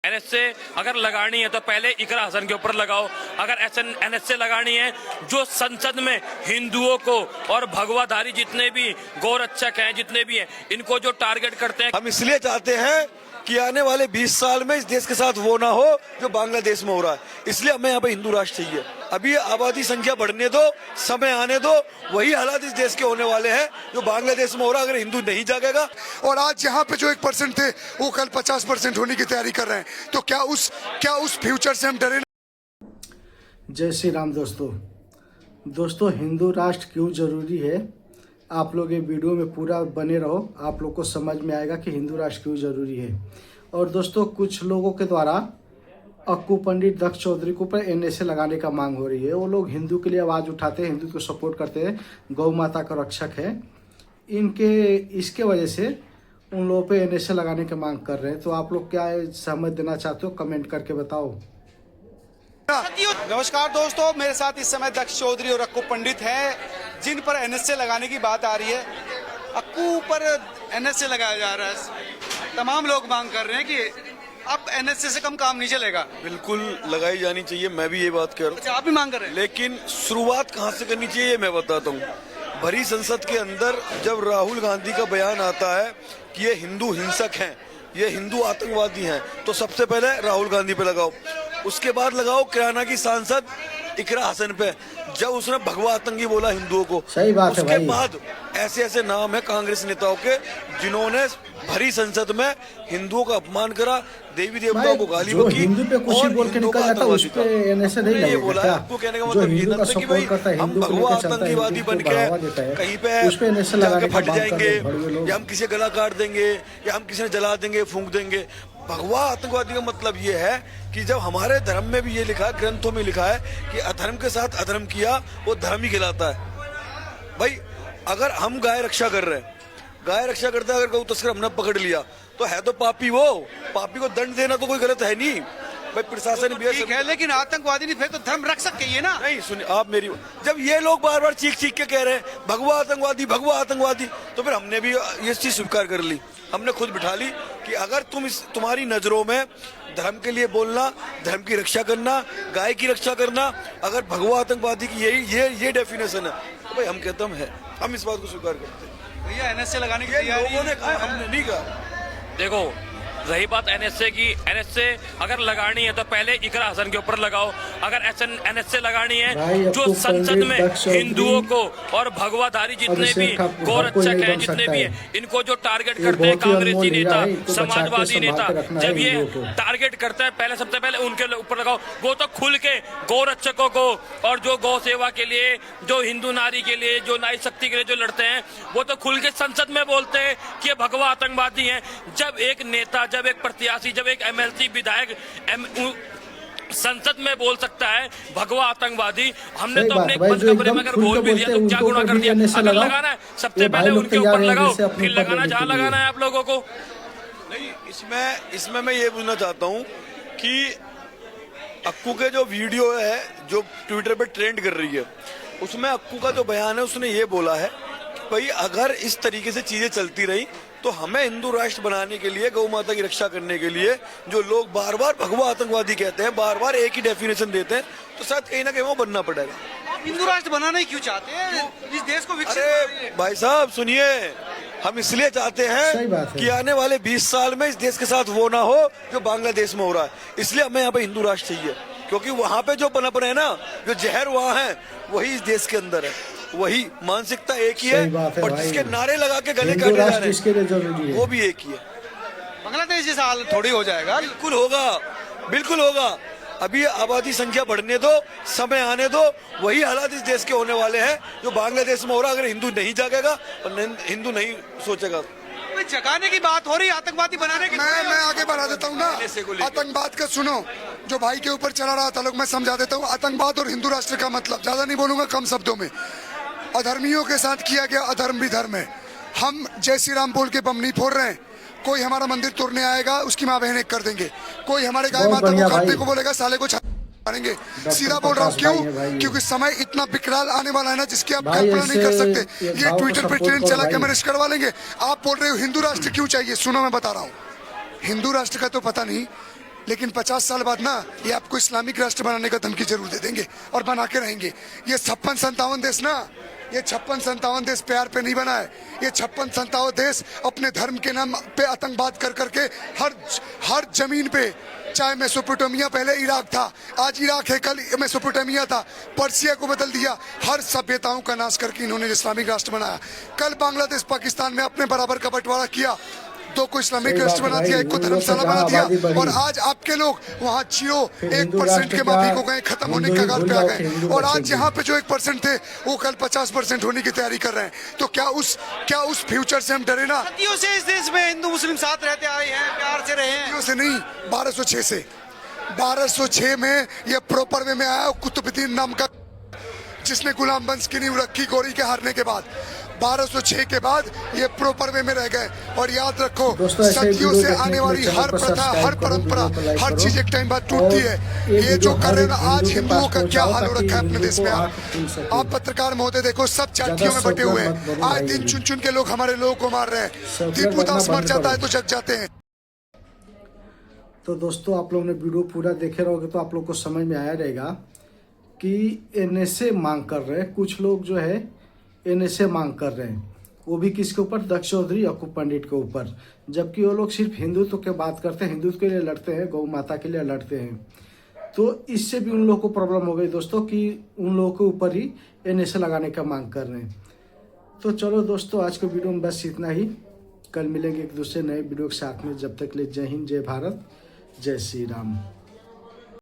NSA अगर लगानी है तो पहले इकरा हसन के ऊपर लगाओ। अगर एनएसए लगानी है जो संसद में हिंदुओं को और भगवाधारी जितने भी गौरक्षक हैं जितने भी हैं इनको जो टारगेट करते हैं। हम इसलिए चाहते हैं कि आने वाले 20 साल में इस देश के साथ वो ना हो जो बांग्लादेश में हो रहा है, इसलिए हमें यहाँ पे हिंदू राष्ट्र चाहिए। अभी आबादी संख्या बढ़ने दो, समय आने दो, वही हालात इस देश के होने वाले हैं जो बांग्लादेश में हो रहा है। अगर हिंदू नहीं जागेगा और आज यहाँ पे जो 1% थे वो कल 50% होने की तैयारी कर रहे हैं, तो क्या उस फ्यूचर से हम डरे? जय श्री राम दोस्तों हिंदू राष्ट्र क्यों जरूरी है, आप लोग ये वीडियो में पूरा बने रहो, आप लोग को समझ में आएगा कि हिंदू राष्ट्र क्यों जरूरी है। और दोस्तों कुछ लोगों के द्वारा अक्कू पंडित दक्ष चौधरी को पर एनएसए लगाने का मांग हो रही है। वो लोग हिंदू के लिए आवाज़ उठाते हैं, हिंदू को सपोर्ट करते हैं, गौ माता का रक्षक है, इसके वजह से उन लोगों पे एनएसए लगाने की मांग कर रहे हैं। तो आप लोग क्या समझ देना चाहते हो, कमेंट करके बताओ। नमस्कार दोस्तों, मेरे साथ इस समय दक्ष चौधरी और अक्कू पंडित हैं जिन पर एनएसए लगाने की बात आ रही है। अक्कू पर एनएसए लगाया जा रहा है, तमाम लोग मांग कर रहे हैं कि अब एनएसए से कम काम नहीं चलेगा। बिल्कुल लगाई जानी चाहिए, मैं भी ये बात कह रहा अच्छा, आप भी मांग कर रहे हैं। लेकिन शुरुआत कहाँ से करनी चाहिए ये मैं बताता हूँ। भरी संसद के अंदर जब राहुल गांधी का बयान आता है कि ये हिंदू हिंसक हैं, ये हिंदू आतंकवादी हैं, तो सबसे पहले राहुल गांधी पे लगाओ, उसके बाद लगाओ किराना की सांसद इकरा हसन पे, जब उसने भगवा आतंकी बोला हिंदुओं को। सही बात है उसके भाई। बाद ऐसे ऐसे नाम है कांग्रेस नेताओं के जिन्होंने भरी संसद में हिंदुओं का अपमान करा, देवी देवताओं को गाली जो बकी, हिंदू पे कुछ और बोल के हिंदुओं निकल का जाता है उस पे आतंकवादी था। एनएसए नहीं ये लगेगा बोला क्या? आपको कहने का जो मतलब ये हिंदू का था कि सपोर्ट भाई करता है, हम हिंदू को भगवा लेकर चलता है, आतंकवादी हिंदू बन को बढ़ावा देता के है, कहीं पे उस पे एनएसए जाके लगाने का फट मांग कर जाएंगे रहे हैं बड़े लोग। या हम किसी गला काट देंगे या हम किसी ने जला देंगे, फूंक देंगे। भगवा आतंकवादी का मतलब ये है कि जब हमारे धर्म में भी ये लिखा है, ग्रंथों में लिखा है कि अधर्म के साथ अधर्म किया वो धर्म ही कहलाता है। भाई अगर हम गाय रक्षा कर रहे हैं, गाय रक्षा करते हैं, अगर गौ तस्कर हमने पकड़ लिया तो है तो पापी, वो पापी को दंड देना तो कोई गलत है नहीं। भाई प्रशासन भी ठीक है, लेकिन आतंकवादी नहीं, फिर तो धर्म रख सकते हैं ना। नहीं सुनिए आप मेरी, जब ये लोग बार बार चीख चीख के कह रहे हैं भगवा आतंकवादी, तो फिर हमने भी ये चीज स्वीकार कर ली, हमने खुद बिठा ली कि अगर तुम्हारी नजरों में धर्म के लिए बोलना, धर्म की रक्षा करना, गाय की रक्षा करना, अगर भगवा आतंकवादी की ये डेफिनेशन है तो भाई हम कहते हम इस बात को स्वीकार करते हैं। भैया एनएसए लगाने की लोगों ने कहा, तैयारी हमने नहीं कहा। देखो रही बात एनएसए की, एनएसए अगर लगानी है तो पहले इकरा हसन के ऊपर लगाओ। अगर एनएसए लगानी है जो संसद में हिंदुओं को और भगवाधारी जितने भी गौरक्षक हैं जितने भी हैं इनको जो टारगेट करते हैं कांग्रेसी नेता, समाजवादी नेता, जब ये टारगेट करता है पहले सबसे पहले उनके ऊपर लगाओ। वो तो खुल के गौरक्षकों को और जो गौ सेवा के लिए, जो हिंदू नारी के लिए, जो नारी शक्ति के लिए जो लड़ते हैं, वो तो खुल के संसद में बोलते हैं कि ये भगवा आतंकवादी हैं। जब एक नेता, जब एक प्रत्याशी, जब एक एमएलसी विधायक संसद में बोल सकता है भगवा आतंकवादी, हमने तो अपने बंद कमरे में अगर बोल भी दिया तो क्या गुनाह कर दिया। अगर लगाना है सबसे पहले उनके ऊपर लगाओ, फिर लगाना जहां लगाना है आप लोगों को। नहीं, इसमें मैं ये पूछना चाहता हूँ कि अक्कू के जो वीडियो है जो ट्विटर पे ट्रेंड कर रही है, उसमें अक्कू का जो बयान है उसने ये बोला है कि भाई अगर इस तरीके से चीजें चलती रही तो हमें हिंदू राष्ट्र बनाने के लिए, गौ माता की रक्षा करने के लिए, जो लोग बार बार भगवा आतंकवादी कहते हैं, बार बार एक ही डेफिनेशन देते हैं, तो शायद कहीं ना कहीं वो बनना पड़ेगा। आप हिंदू राष्ट्र बनाना ही क्यों चाहते हैं? इस देश को विकसित अरे भाई साहब सुनिए, हम इसलिए चाहते सही बात हैं है। कि आने वाले 20 साल में इस देश के साथ वो ना हो जो बांग्लादेश में हो रहा है, इसलिए हमें यहाँ पे हिंदू राष्ट्र चाहिए। क्योंकि वहां पे जो पनप रहे ना, जो जहर वहां है वही इस देश के अंदर है, वही मानसिकता एक ही है, और जिसके नारे लगा के गले काटे जा रहे हैं वो भी एक ही है। बांग्लादेश जैसा हाल थोड़ी हो जाएगा। बिल्कुल होगा। अभी आबादी संख्या बढ़ने दो, समय आने दो, वही हालात इस देश के होने वाले हैं जो बांग्लादेश में हो रहा है। अगर हिंदू नहीं जागेगा और हिंदू नहीं सोचेगा। जगाने की बात हो रही, आतंकवादी बनाने की। मैं आगे बढ़ा देता हूँ ना। आतंकवाद का सुनो, जो भाई के ऊपर चला रहा था लोग, मैं समझा देता हूँ। आतंकवाद और हिंदू राष्ट्र का मतलब, ज्यादा नहीं बोलूंगा, कम शब्दों में, अधर्मियों के साथ किया गया अधर्म भी धर्म है। हम जय श्री राम बोल के बम नहीं फोड़ रहे हैं। कोई हमारा मंदिर तोड़ने आएगा उसकी माँ बहन एक कर देंगे, कोई हमारे गाय माता को काटने को बोलेगा साले को मारेंगे। सीधा बोल रहा हूँ, क्यों? क्योंकि समय इतना विकराल आने वाला है ना जिसकी आप कल्पना नहीं कर सकते। ये ट्विटर पे ट्रेंड चला के मैंने करवा लेंगे। आप बोल रहे हो हिंदू राष्ट्र क्यों चाहिए? सुनो मैं बता रहा हूँ, हिंदू राष्ट्र का तो पता नहीं, लेकिन 50 साल बाद ना ये आपको इस्लामिक राष्ट्र बनाने का धमकी जरूर दे देंगे और बना के रहेंगे। ये 56-57 देश ना, ये 56-57 देश प्यार पे नहीं बना है। ये 56-57 देश अपने धर्म के नाम पे आतंकवाद कर करके हर जमीन पे, चाहे मेसोपोटामिया पहले इराक था, आज इराक है, कल मेसोपोटामिया था, पर्सिया को बदल दिया, हर सभ्यताओं का नाश करके इन्होंने इस्लामिक राष्ट्र बनाया। कल बांग्लादेश पाकिस्तान में अपने बराबर का बंटवारा किया, दो को इस्लामिक राष्ट्र बना दिया, एक को धर्मशाला बना दिया, और आज आपके लोग वहाँ 0.1% के माफिक हो गए, खत्म होने के कगार पे आ गए। और आज यहाँ पे जो 1% थे वो कल 50% होने की तैयारी कर रहे हैं। तो क्या उस फ्यूचर से हम डरे ना? सदियों से इस देश में हिंदू मुस्लिम साथ रहते आए हैं, प्यार से रहे हैं। सदियों से नहीं, 1206 से, 1206 में ये प्रॉपर वे में आया कुतुबुद्दीन नाम का, जिसने गुलाम वंश की नींव रखी गौरी के हारने के बाद। 1206 के बाद ये प्रॉपर वे में रह गए। और याद रखो, सदियों से आने वाली हर प्रथा, हर परंपरा, हर चीज एक टाइम बाद टूटती है। ये जो कर रहे हैं ना आज, हिंदुओं का क्या हाल हो रखा है अपने देश में। आप पत्रकार महोदय देखो, सब जातियों में बटे हुए हैं। आज दिन चुन चुन के लोग हमारे लोगों को मार रहे हैं। दीपू दास मर जाता है तो जग जाते हैं। तो दोस्तों, आप लोगों ने वीडियो पूरा देखे रहोगे तो आप लोग को समझ में आया रहेगा कि एनएसए मांग कर रहे हैं कुछ लोग, जो है एनएसए मांग कर रहे हैं, वो भी किसके ऊपर? दक्ष चौधरी, यकूब पंडित के ऊपर। जबकि वो लोग सिर्फ हिंदुत्व की बात करते हैं, हिंदुत्व के लिए लड़ते हैं, गौ माता के लिए लड़ते हैं। तो इससे भी उन लोगों को प्रॉब्लम हो गई दोस्तों कि उन लोगों के ऊपर ही एनएसए लगाने का मांग कर रहे हैं। तो चलो दोस्तों, आज के वीडियो में बस इतना ही। कल मिलेंगे एक दूसरे नए वीडियो के साथ में। जब तक ले जय हिंद, जय भारत, जय श्री राम।